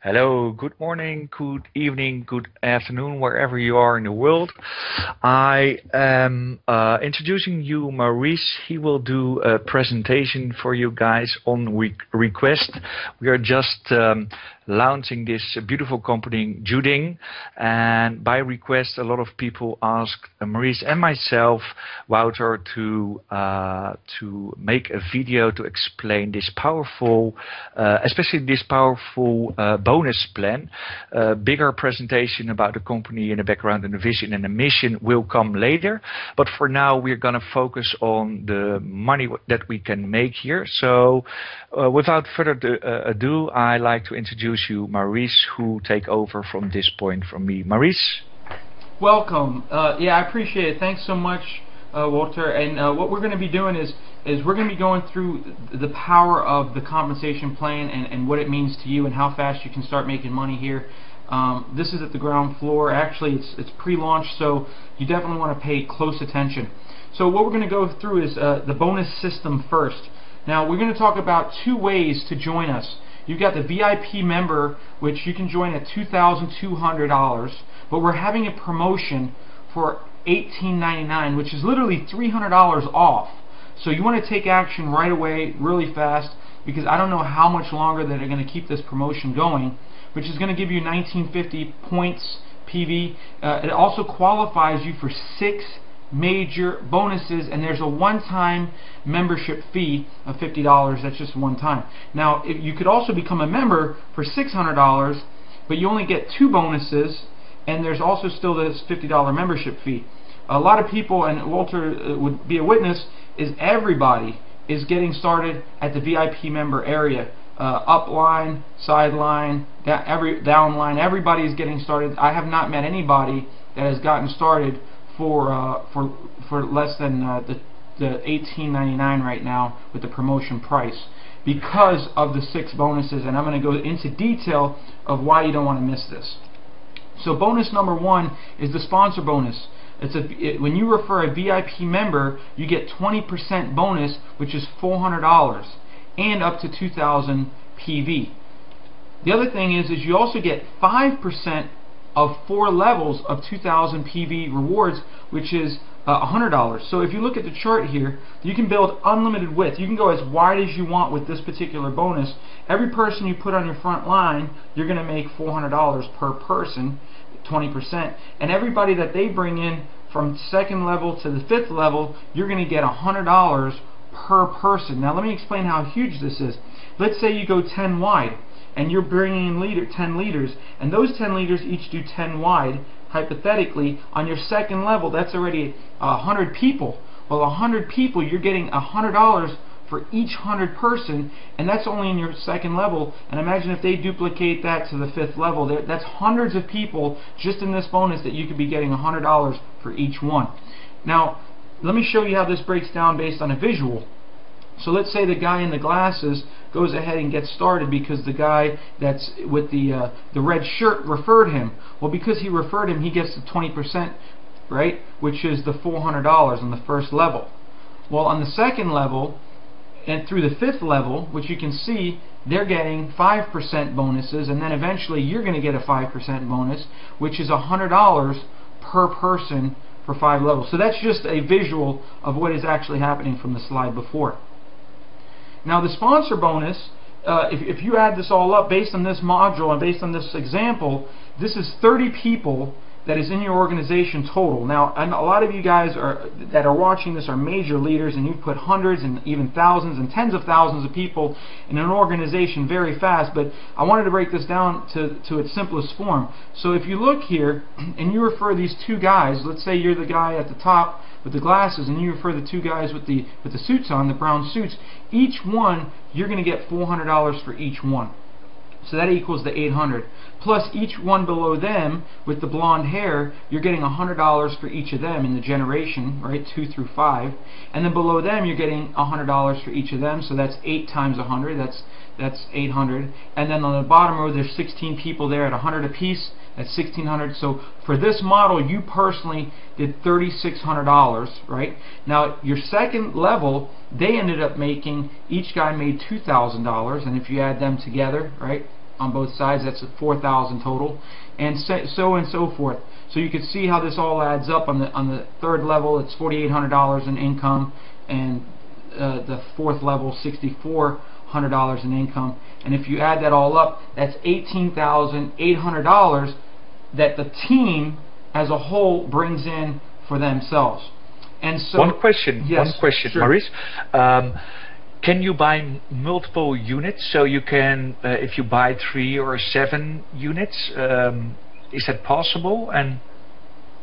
Hello, good morning, good evening, good afternoon, wherever you are in the world. I am introducing you Maurice. He will do a presentation for you guys on request. We are just launching this beautiful company, Juding, and by request, a lot of people asked Maurice and myself, Wouter, to make a video to explain this powerful, especially this powerful bonus plan. Bigger presentation about the company in the background and the vision and the mission will come later. But for now, we're going to focus on the money that we can make here. So without further ado, I like to introduce you Maurice, who take over from this point from me. Maurice? Welcome. Yeah, I appreciate it. Thanks so much, Walter. And what we're going to be doing is we're going to be going through the power of the compensation plan and what it means to you and how fast you can start making money here. This is at the ground floor. Actually, it's pre-launch, so you definitely want to pay close attention. So what we're going to go through is the bonus system first. Now, we're going to talk about two ways to join us. You've got the VIP member, which you can join at $2,200, but we're having a promotion for $1,899, which is literally $300 off. So you want to take action right away, really fast, because I don't know how much longer that they're going to keep this promotion going, which is going to give you 1950 points PV. It also qualifies you for 6 major bonuses, and there's a one-time membership fee of $50. That's just one time. Now, you could also become a member for $600, but you only get 2 bonuses, and there's also still this $50 membership fee. A lot of people, and Walter would be a witness, is everybody is getting started at the VIP member area. Up line, side line, down line, everybody is getting started. I have not met anybody that has gotten started for less than the $1,899 right now with the promotion price, because of the 6 bonuses, and I'm going to go into detail of why you don't want to miss this. So bonus number 1 is the sponsor bonus. When you refer a VIP member, you get 20% bonus, which is $400 and up to 2,000 PV. The other thing is you also get 5% of 4 levels of 2,000 PV rewards, which is $100. So if you look at the chart here, you can build unlimited width. You can go as wide as you want with this particular bonus. Every person you put on your front line, you're going to make $400 per person, 20%. And everybody that they bring in from 2nd level to the 5th level, you're going to get $100 per person. Now let me explain how huge this is. Let's say you go 10 wide, and you're bringing in 10 leaders, and those 10 leaders each do 10 wide. Hypothetically, on your 2nd level, that's already 100 people. Well, 100 people, you're getting $100 for each 100 person, and that's only in your 2nd level. And imagine if they duplicate that to the 5th level. That's hundreds of people just in this bonus that you could be getting $100 for each one. Now, let me show you how this breaks down based on a visual. So let's say the guy in the glasses goes ahead and gets started because the guy that's with the red shirt referred him. Well, because he referred him, he gets the 20%, right? Which is the $400 on the 1st level. Well, on the 2nd level and through the 5th level, which you can see, they're getting 5% bonuses, and then eventually you're going to get a 5% bonus, which is $100 per person for 5 levels. So that's just a visual of what is actually happening from the slide before. Now the sponsor bonus, if you add this all up based on this module and based on this example, this is 30 people that is in your organization total. Now, a lot of you guys that are watching this are major leaders, and you've put hundreds and even thousands and tens of thousands of people in an organization very fast, but I wanted to break this down to its simplest form. So if you look here and you refer these 2 guys, let's say you're the guy at the top with the glasses, and you refer the 2 guys with the suits on, the brown suits, each one you're going to get $400 for each one. So that equals the 800. Plus each one below them with the blonde hair, you're getting $100 for each of them in the generation, right? 2 through 5. And then below them you're getting $100 for each of them, so that's 8 times 100, that's 800. And then on the bottom row there's 16 people there at 100 apiece, that's 1,600. So for this model you personally did $3,600, right? Now your 2nd level, they ended up making, each guy made $2,000, and if you add them together, right, on both sides. That's 4,000 total, and so forth. So you can see how this all adds up. On the third level, it's $4,800 in income, and the fourth level, $6,400 in income. And if you add that all up, that's $18,800 that the team as a whole brings in for themselves. And so, one question, yes, sure. Maurice. Can you buy multiple units? So you can, if you buy 3 or 7 units, is that possible? And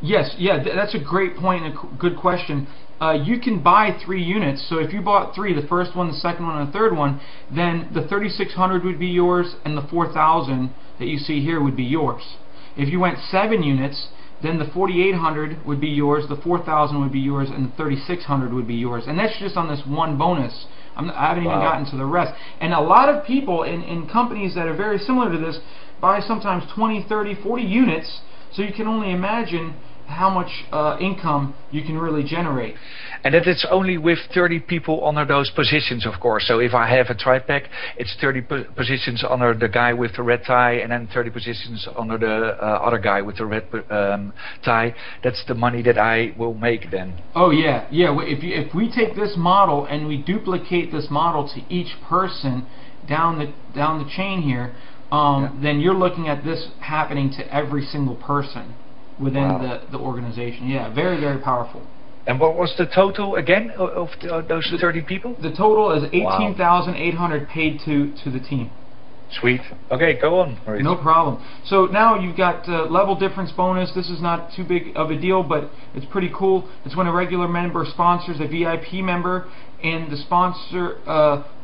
yes, yeah, that's a great point and a good question. You can buy 3 units. So if you bought 3, the first one, the second one, and the third one, then the 3,600 would be yours, and the 4,000 that you see here would be yours. If you went 7 units, then the 4,800 would be yours, the 4,000 would be yours, and the 3,600 would be yours. And that's just on this one bonus. I haven't even gotten to the rest. And a lot of people in companies that are very similar to this buy sometimes 20, 30, 40 units, so you can only imagine how much income you can really generate. And that it's only with 30 people under those positions, of course. So if I have a tri-pack, it's 30 positions under the guy with the red tie, and then 30 positions under the other guy with the red tie. That's the money that I will make then. Oh yeah, yeah. If we take this model and we duplicate this model to each person down the chain here, then you're looking at this happening to every single person within the organization. Yeah, very, very powerful. And what was the total again of those 30 people? The total is 18,800 paid to the team. Sweet. Okay, go on, Maurice. No problem. So now you've got level difference bonus. This is not too big of a deal, but it's pretty cool. It's when a regular member sponsors a VIP member, and the sponsor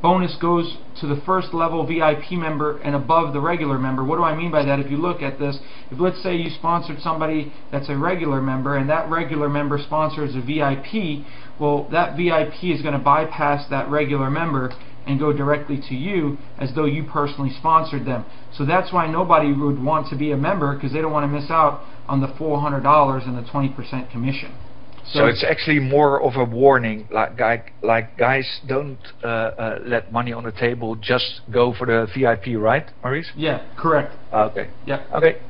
bonus goes to the first level VIP member and above the regular member. What do I mean by that? If you look at this, if let's say you sponsored somebody that's a regular member, and that regular member sponsors a VIP, well, that VIP is going to bypass that regular member and go directly to you as though you personally sponsored them. So that's why nobody would want to be a member, because they don't want to miss out on the $400 and the 20% commission. So it's actually more of a warning, like guys, don't let money on the table, just go for the VIP, right, Maurice? Yeah, correct. Okay. Yeah. Okay.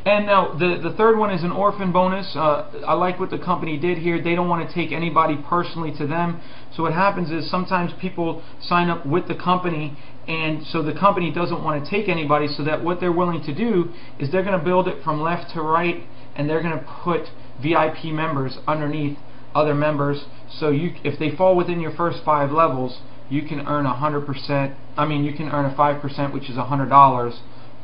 And now the third one is an orphan bonus. I like what the company did here. They don't want to take anybody personally to them. So what happens is sometimes people sign up with the company, and so the company doesn't want to take anybody, so that what they're willing to do is they're going to build it from left to right, and they're going to put VIP members underneath other members. So if they fall within your first 5 levels, you can earn 100%. I mean, you can earn a 5%, which is $100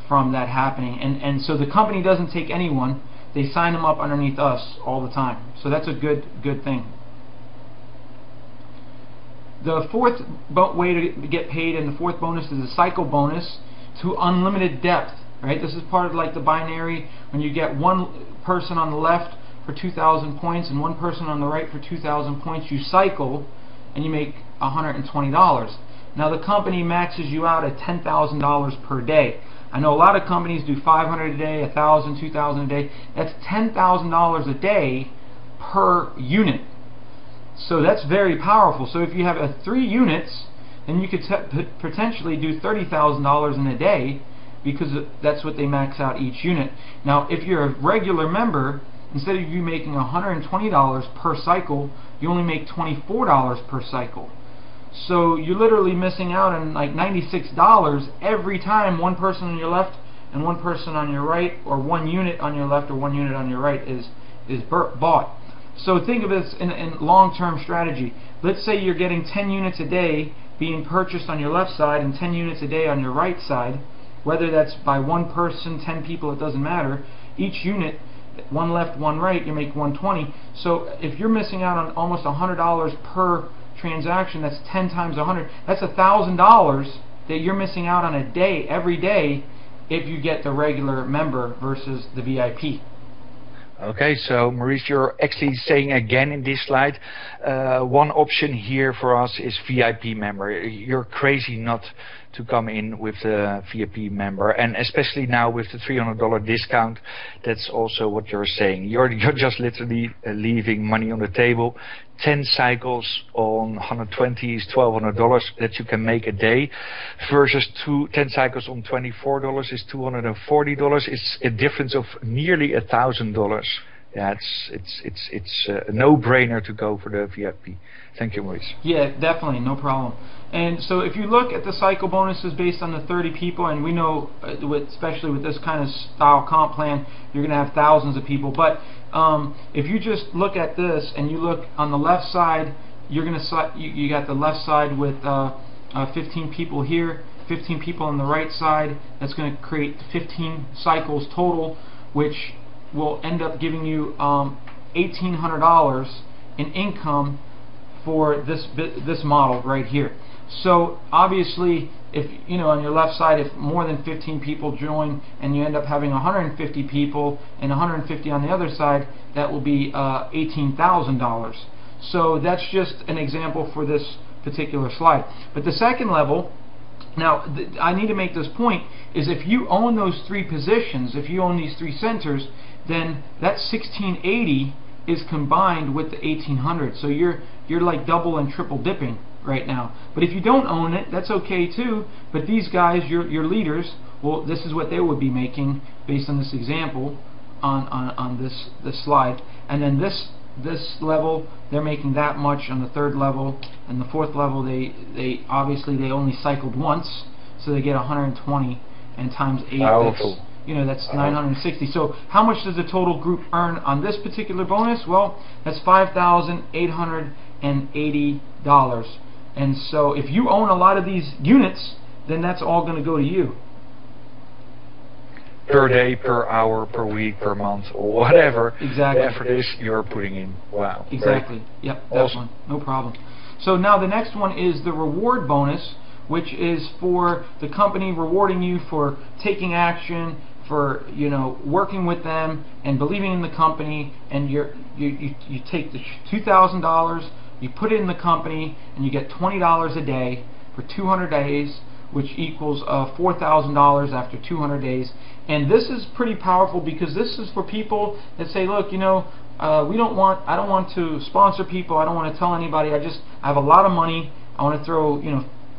from that happening. And so the company doesn't take anyone. They sign them up underneath us all the time. So that's a good thing. The fourth way to get paid, and the fourth bonus, is a cycle bonus to unlimited depth. Right? This is part of like the binary, when you get one person on the left for 2,000 points and one person on the right for 2,000 points, you cycle and you make $120. Now the company maxes you out at $10,000 per day. I know a lot of companies do 500 a day, 1,000, 2,000 a day. That's $10,000 a day per unit. So that's very powerful. So if you have 3 units, then you could potentially do $30,000 in a day, because that's what they max out each unit. Now if you're a regular member, instead of you making $120 per cycle, you only make $24 per cycle. So you're literally missing out on like $96 every time one person on your left and one person on your right, or one unit on your left or one unit on your right is bought. So think of this in long-term strategy. Let's say you're getting 10 units a day being purchased on your left side and 10 units a day on your right side. Whether that's by one person, 10 people, it doesn't matter. Each unit, one left, one right, you make $120. So if you're missing out on almost $100 per transaction, that's 10 times 100. That's $1,000 that you're missing out on a day, every day, if you get the regular member versus the VIP. Okay, so Maurice, you're actually saying again in this slide, one option here for us is VIP member. You're crazy not to come in with the VIP member, and especially now with the $300 discount. That's also what you're saying. You're just literally leaving money on the table. 10 cycles on 120 is $1,200 that you can make a day, versus 10 cycles on $24 is $240. It's a difference of nearly $1,000. Yeah, it's a no-brainer to go for the VIP. Thank you, Maurice. Yeah, definitely, no problem. And so if you look at the cycle bonuses based on the 30 people, and we know, especially with this kind of style comp plan, you're going to have thousands of people. But if you just look at this and you look on the left side, you're going to you got the left side with 15 people here, 15 people on the right side. That's going to create 15 cycles total, which will end up giving you $1,800 in income for this model right here. So obviously, if you know on your left side, if more than 15 people join and you end up having 150 people and 150 on the other side, that will be $18,000. So that's just an example for this particular slide. But the second level, now I need to make this point, is if you own those 3 positions, if you own these 3 centers, then that 1680 is combined with the 1800. So you're like double and triple dipping right now. But if you don't own it, that's okay too. But these guys, your leaders, well, this is what they would be making based on this example on this slide. And then this level, they're making that much on the 3rd level, and the 4th level they obviously they only cycled once, so they get 120, and times 8. Powerful. That's 960. So how much does the total group earn on this particular bonus? Well, that's $5,880. And so if you own a lot of these units, then that's all going to go to you. Per day, per hour, per week, per month, or whatever. Exactly. The effort is you're putting in. Wow. Exactly. Yep. That Awesome. one. No problem. So now the next one is the reward bonus, which is for the company rewarding you for taking action, for working with them and believing in the company, and you take the $2,000, you put it in the company, and you get $20 a day for 200 days, which equals $4,000 after 200 days. And this is pretty powerful because this is for people that say, look, I don't want to sponsor people, I don't want to tell anybody, I have a lot of money, I want to throw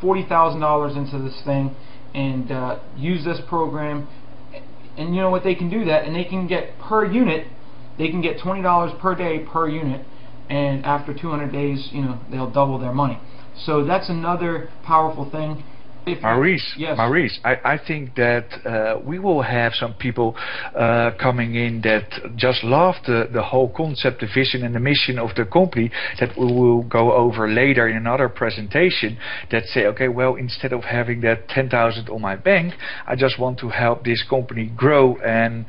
$40,000 into this thing and use this program. And you know what, they can do that, and they can get per unit, they can get $20 per day per unit, and after 200 days, they'll double their money. So that's another powerful thing. Maurice, yes. Maurice, I think that we will have some people coming in that just love the whole concept, the vision and the mission of the company that we will go over later in another presentation, that say, okay, well, instead of having that 10,000 on my bank, I just want to help this company grow and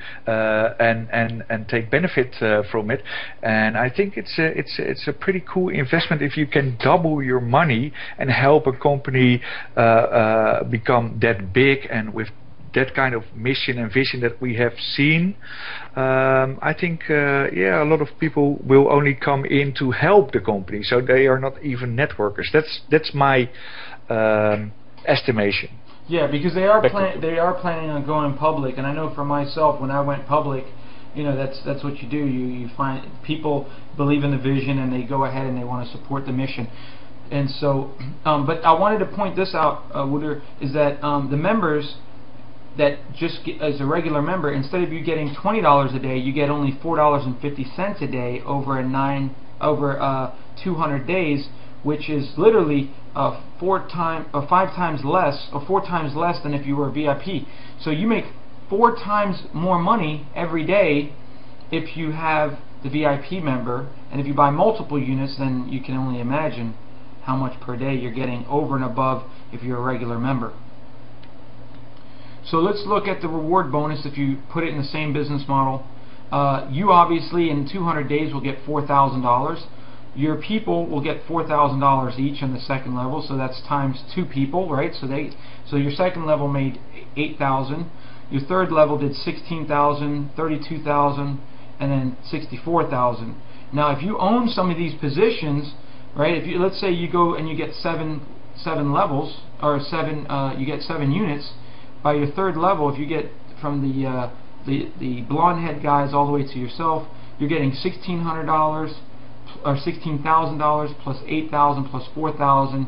take benefit from it. And I think it's a pretty cool investment if you can double your money and help a company become that big, and with that kind of mission and vision that we have seen. I think a lot of people will only come in to help the company, so they are not even networkers. That's my estimation. Yeah, because they are planning on going public, and I know for myself, when I went public, that's what you do. You find people believe in the vision, and they go ahead and they want to support the mission. And so, but I wanted to point this out, Wouter, is that the members that just get, as a regular member, instead of you getting $20 a day, you get only $4.50 a day over 200 days, which is literally 4 times less than if you were a VIP. So you make 4 times more money every day if you have the VIP member, and if you buy multiple units, then you can only imagine how much per day you're getting over and above if you're a regular member. So let's look at the reward bonus if you put it in the same business model. You obviously in 200 days will get $4,000. Your people will get $4,000 each on the second level, so that's times 2 people, right? So your second level made $8,000. Your third level did $16,000, $32,000, and then $64,000. Now if you own some of these positions, right, let's say you go and you get 7 seven levels, or you get 7 units. By your third level, if you get from the blonde head guys all the way to yourself, you're getting $1,600 or $16,000 plus $8,000 plus $4,000,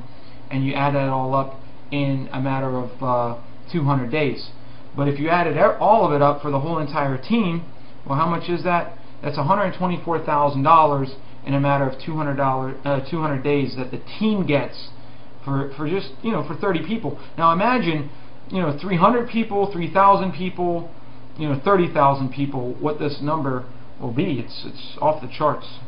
and you add that all up in a matter of 200 days. But if you added all of it up for the whole entire team, well, how much is that? That's $124,000 in a matter of 200 days that the team gets for just, you know, for 30 people. Now imagine, you know, 300 people, 3,000 people, you know, 30,000 people, what this number will be. It's off the charts.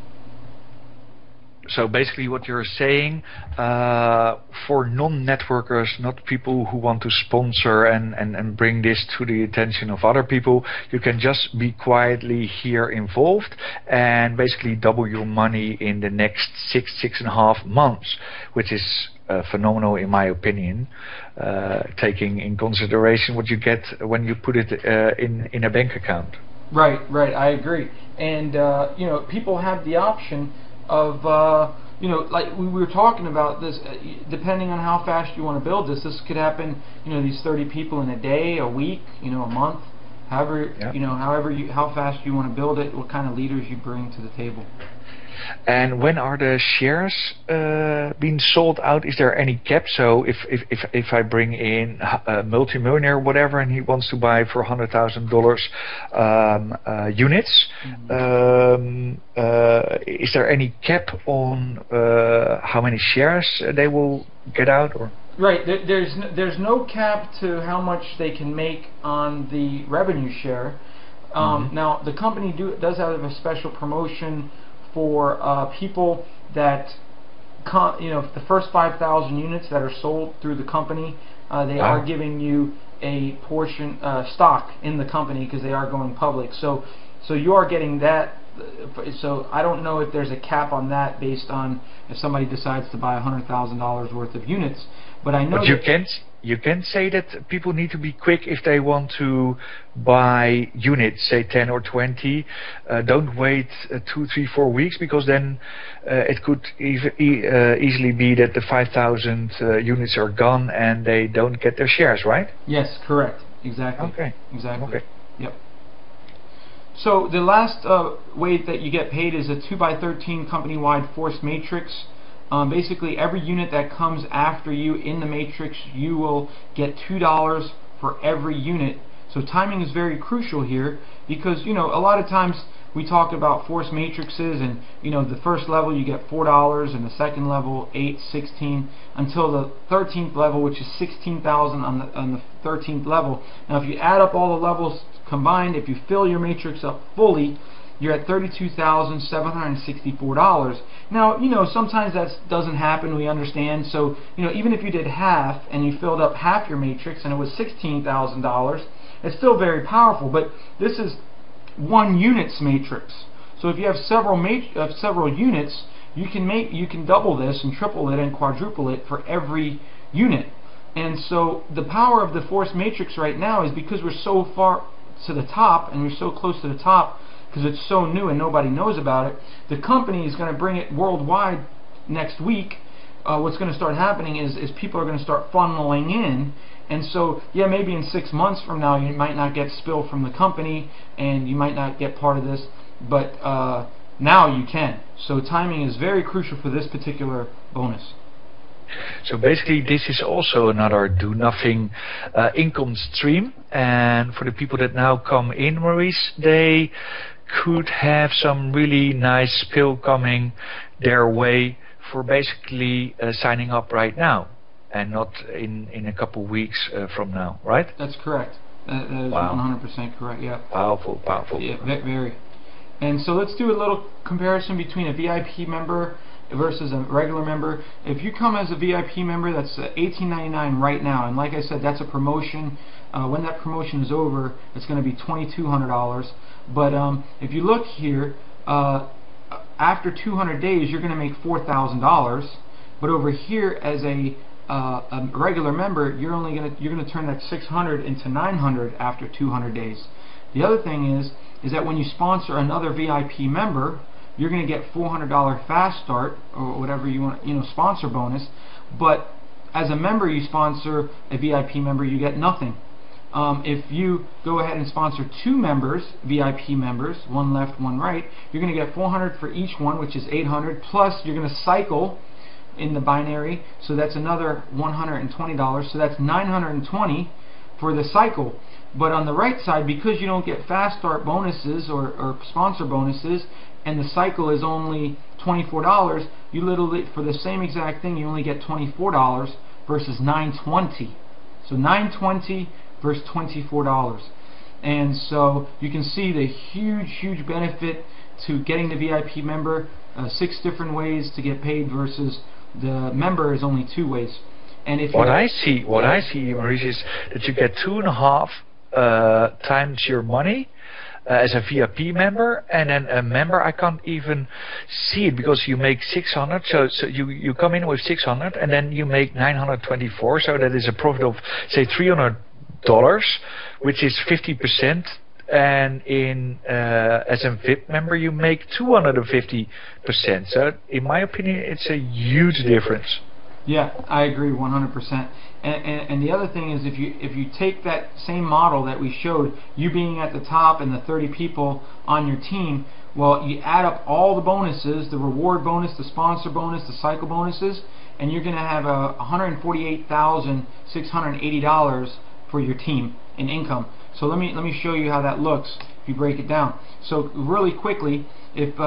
So basically what you're saying, for non-networkers, not people who want to sponsor and bring this to the attention of other people, you can just be quietly here involved and basically double your money in the next 6.5 months, which is phenomenal in my opinion, taking in consideration what you get when you put it in a bank account. Right, I agree. And you know, people have the option of, you know, like we were talking about this, depending on how fast you want to build this could happen, you know, these 30 people in a day, a week, you know, a month, however, you know, how fast you want to build it, what kind of leaders you bring to the table. And when are the shares being sold out? Is there any cap? So if I bring in a multimillionaire, whatever, and he wants to buy for $100,000 units, is there any cap on how many shares they will get out? Or right, there's no cap to how much they can make on the revenue share. Now the company does have a special promotion for people that, you know, the first 5,000 units that are sold through the company, they are giving you a portion stock in the company because they are going public. So you are getting that. So I don't know if there's a cap on that based on if somebody decides to buy $100,000 worth of units. But I know. But you can say that people need to be quick if they want to buy units, say 10 or 20. Don't wait 2, 3, 4 weeks, because then it could easily be that the 5,000 units are gone and they don't get their shares, right? Yes, correct. Exactly. Okay. Exactly. Okay. Yep. So the last way that you get paid is a 2x13 company-wide force matrix. Basically, every unit that comes after you in the matrix, you will get $2 for every unit. So timing is very crucial here, because, you know, a lot of times we talk about force matrices, and, you know, the first level you get $4, and the second level $8, $16, until the 13th level, which is $16,000 on the 13th level. Now, if you add up all the levels combined, if you fill your matrix up fully, you're at $32,764. Now, you know, sometimes that doesn't happen, we understand. So, you know, even if you did half and you filled up half your matrix and it was $16,000, it's still very powerful. But this is one unit's matrix. So if you have several units, you can double this and triple it and quadruple it for every unit. And so the power of the force matrix right now is because we're so far to the top and we're so close to the top, because it's so new and nobody knows about it. The company is going to bring it worldwide next week. What's going to start happening is people are going to start funneling in, and so yeah, maybe in 6 months from now you might not get spill from the company and you might not get part of this, but now you can. So timing is very crucial for this particular bonus. So basically this is also another do nothing income stream, and for the people that now come in, Maurice, they could have some really nice spill coming their way for basically signing up right now and not in a couple weeks from now, right? That's correct. That is wow. 100% correct, yeah. Powerful. Yeah, very. And so let's do a little comparison between a VIP member versus a regular member. If you come as a VIP member, that's $18.99 right now, and like I said, that's a promotion. When that promotion is over, it's going to be $2,200. But if you look here, after 200 days, you're going to make $4,000. But over here, as a regular member, you're going to turn that $600 into $900 after 200 days. The other thing is that when you sponsor another VIP member, you're going to get $400 fast start or whatever you want, you know, sponsor bonus. But as a member you sponsor a VIP member, you get nothing. If you go ahead and sponsor 2 members, VIP members, one left, one right, you're going to get $400 for each one, which is $800, plus you're going to cycle in the binary, so that's another $120, so that's $920 for the cycle. But on the right side, because you don't get fast start bonuses or sponsor bonuses, and the cycle is only $24, you literally, for the same exact thing, you only get $24 versus $920. So $920 versus $24. And so you can see the huge benefit to getting the VIP member. 6 different ways to get paid versus the member is only 2 ways. And if what I see, Maurice, is that you get 2.5 times your money as a VIP member, and then a member I can't even see it because you make 600. So you come in with 600, and then you make 924. So that is a profit of say $300, which is 50%. And in as a VIP member, you make 250%. So in my opinion, it's a huge difference. Yeah, I agree 100%. And the other thing is, if you take that same model that we showed, you being at the top and the 30 people on your team, well, you add up all the bonuses, the reward bonus, the sponsor bonus, the cycle bonuses, and you're going to have $148,680 for your team in income. So let me show you how that looks if you break it down. So really quickly, if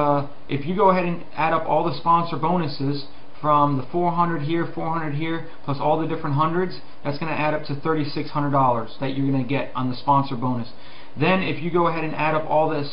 you go ahead and add up all the sponsor bonuses from the 400 here, 400 here, plus all the different hundreds, that's going to add up to $3,600 that you're going to get on the sponsor bonus. Then if you go ahead and add up all the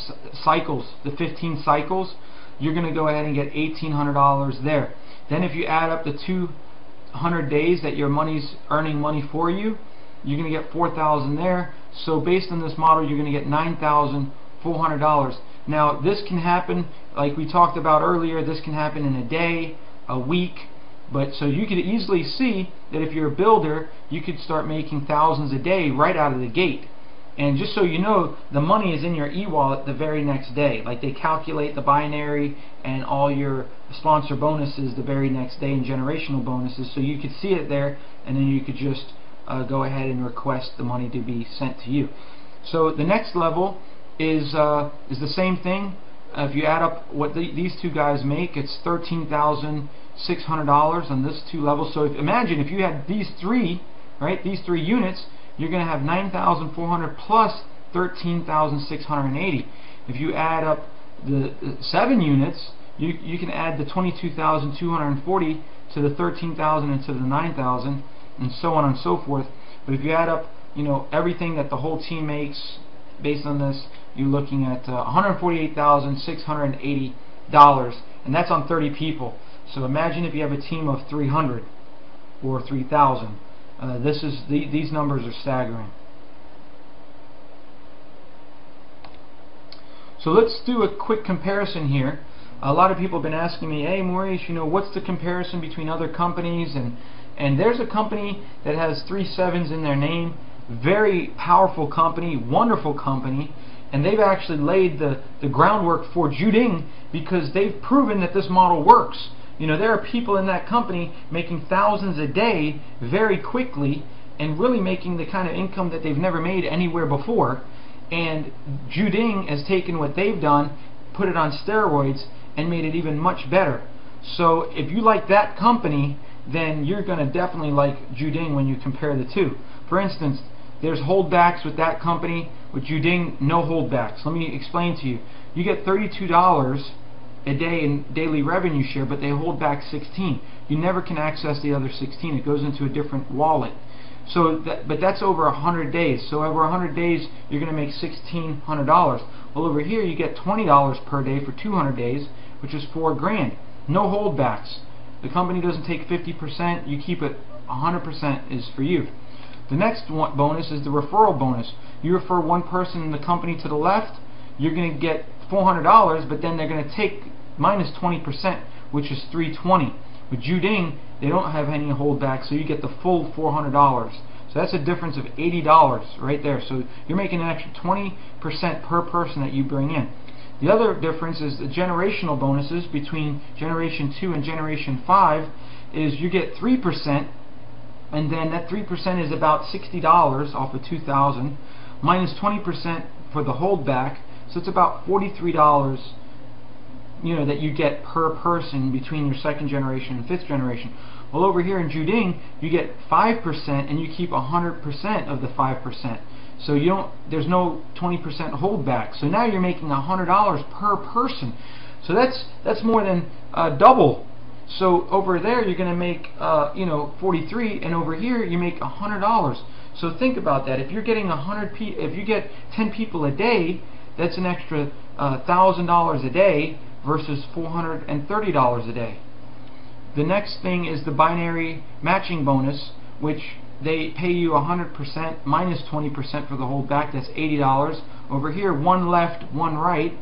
cycles, the 15 cycles, you're going to go ahead and get $1,800 there. Then if you add up the 200 days that your money's earning money for you, you're going to get $4,000 there. So based on this model, you're going to get $9,400. Now this can happen, like we talked about earlier, this can happen in a day, a week, but so you could easily see that if you're a builder, you could start making thousands a day right out of the gate. And just so you know, the money is in your e-wallet the very next day. Like they calculate the binary and all your sponsor bonuses the very next day, and generational bonuses, so you could see it there, and then you could just go ahead and request the money to be sent to you. So the next level is the same thing. If you add up what these 2 guys make, it's $13,600 on this 2 levels. So imagine if you had these 3, right? These 3 units, you're going to have $9,400 plus $13,680. If you add up the 7 units, you can add the $22,240 to the $13,000 and to the $9,000, and so on and so forth. But if you add up, everything that the whole team makes based on this, you're looking at $148,680, and that's on 30 people. So imagine if you have a team of 300 or 3,000. These numbers are staggering. So let's do a quick comparison here. A lot of people have been asking me, hey Maurice, what's the comparison between other companies? And there's a company that has 3 sevens in their name. Very powerful company, wonderful company, and they've actually laid the groundwork for Juding because they've proven that this model works. There are people in that company making thousands a day very quickly and really making the kind of income that they've never made anywhere before. And Juding has taken what they've done, put it on steroids, and made it even much better. So if you like that company, then you're going to definitely like Juding when you compare the 2. For instance, there's holdbacks with that company. With Juding, no holdbacks. Let me explain to you. You get $32 a day in daily revenue share, but they hold back 16. You never can access the other 16. It goes into a different wallet. So, but that's over 100 days. So over 100 days, you're going to make $1,600. Well, over here, you get $20 per day for 200 days, which is $4,000. No holdbacks. The company doesn't take 50%. You keep it 100% is for you. The next bonus is the referral bonus. You refer one person in the company to the left, you're going to get $400, but then they're going to take minus 20%, which is $320. With Juding, they don't have any holdback, so you get the full $400. So that's a difference of $80 right there. So you're making an extra 20% per person that you bring in. The other difference is the generational bonuses between Generation 2 and Generation 5 is you get 3% and then that 3% is about $60 off of $2,000, minus 20% for the holdback, so it's about $43, that you get per person between your second generation and fifth generation. Well, over here in Juding, you get 5% and you keep 100% of the 5%. So there's no 20% holdback. So now you're making $100 per person. So that's more than double. So over there you're going to make 43, and over here you make $100. So think about that. If you're getting if you get 10 people a day, that's an extra $1,000 a day versus $430 a day. The next thing is the binary matching bonus, which they pay you 100% minus 20% for the holdback. That's $80. Over here, one left, one right,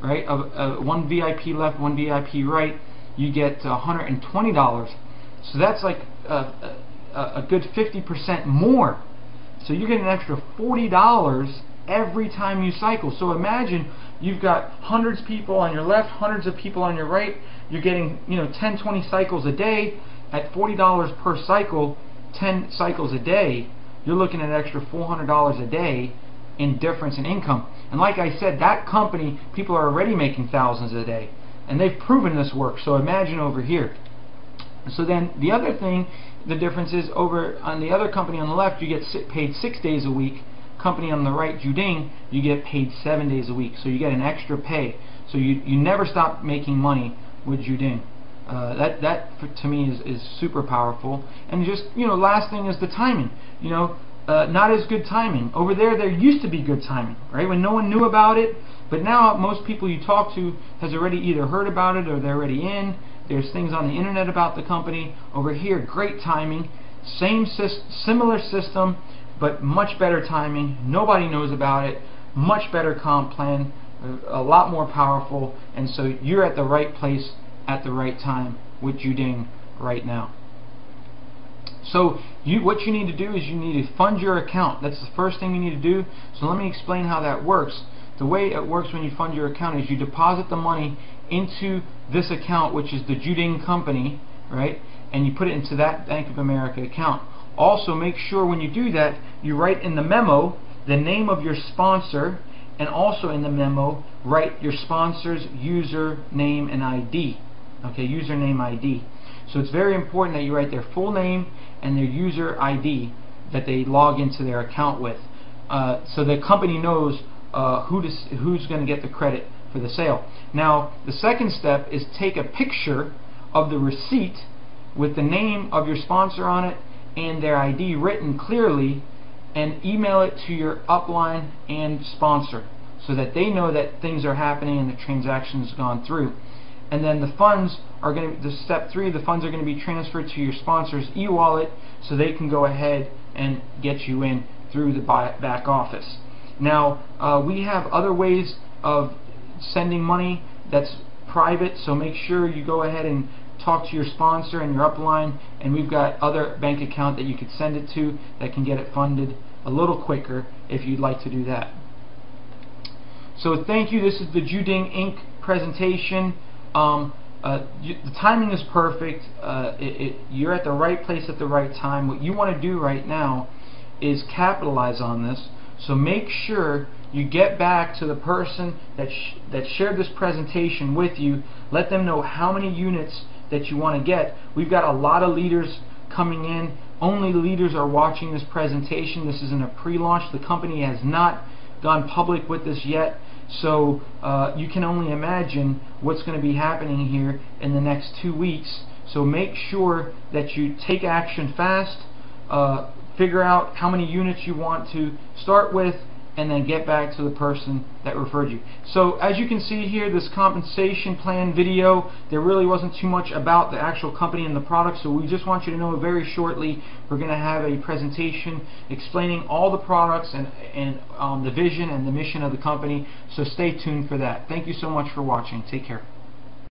one VIP left, one VIP right, you get $120. So that's like a good 50% more. So you get an extra $40 every time you cycle. So imagine you've got hundreds of people on your left, hundreds of people on your right. You're getting 10, 20 cycles a day at $40 per cycle, 10 cycles a day. You're looking at an extra $400 a day in difference in income. And like I said, that company, people are already making thousands a day, and they've proven this works. So imagine over here. So then the other thing, the difference is over on the other company on the left, you get paid 6 days a week. Company on the right, Juding, you get paid 7 days a week. So you get an extra pay. So you never stop making money with Juding. That to me is super powerful. And just last thing is the timing. Not as good timing. Over there used to be good timing, right? When no one knew about it, but now most people you talk to has already either heard about it or they're already in. There's things on the internet about the company. Over here, great timing, similar system, but much better timing. Nobody knows about it. Much better comp plan, a lot more powerful, and so you're at the right place at the right time with Juding right now. So what you need to do is you need to fund your account. That's the first thing you need to do. So let me explain how that works. The way it works when you fund your account is you deposit the money into this account, which is the Juding company, right? And you put it into that Bank of America account. Also, make sure when you do that, you write in the memo the name of your sponsor, and also in the memo, write your sponsor's username and ID. Okay, username ID. So it's very important that you write their full name and their user ID that they log into their account with, so the company knows who's going to get the credit for the sale. Now, the second step is take a picture of the receipt with the name of your sponsor on it and their ID written clearly, and email it to your upline and sponsor so that they know that things are happening and the transaction's gone through. And then the funds are going to, step 3, the funds are going to be transferred to your sponsor's e-wallet so they can go ahead and get you in through the back office. Now, we have other ways of sending money that's private, so make sure you go ahead and talk to your sponsor and your upline, and we've got other bank account that you could send it to that can get it funded a little quicker if you'd like to do that. So thank you. This is the Juding Inc. presentation. The timing is perfect. You're at the right place at the right time. What you want to do right now is capitalize on this. So make sure you get back to the person that shared this presentation with you. Let them know how many units that you want to get. We've got a lot of leaders coming in. Only leaders are watching this presentation. This is in a pre-launch. The company has not gone public with this yet, so you can only imagine what's going to be happening here in the next 2 weeks. So make sure that you take action fast, figure out how many units you want to start with, and then get back to the person that referred you. So as you can see here, this compensation plan video, there really wasn't too much about the actual company and the product, so we just want you to know very shortly we're going to have a presentation explaining all the products and the vision and the mission of the company, so stay tuned for that. Thank you so much for watching. Take care.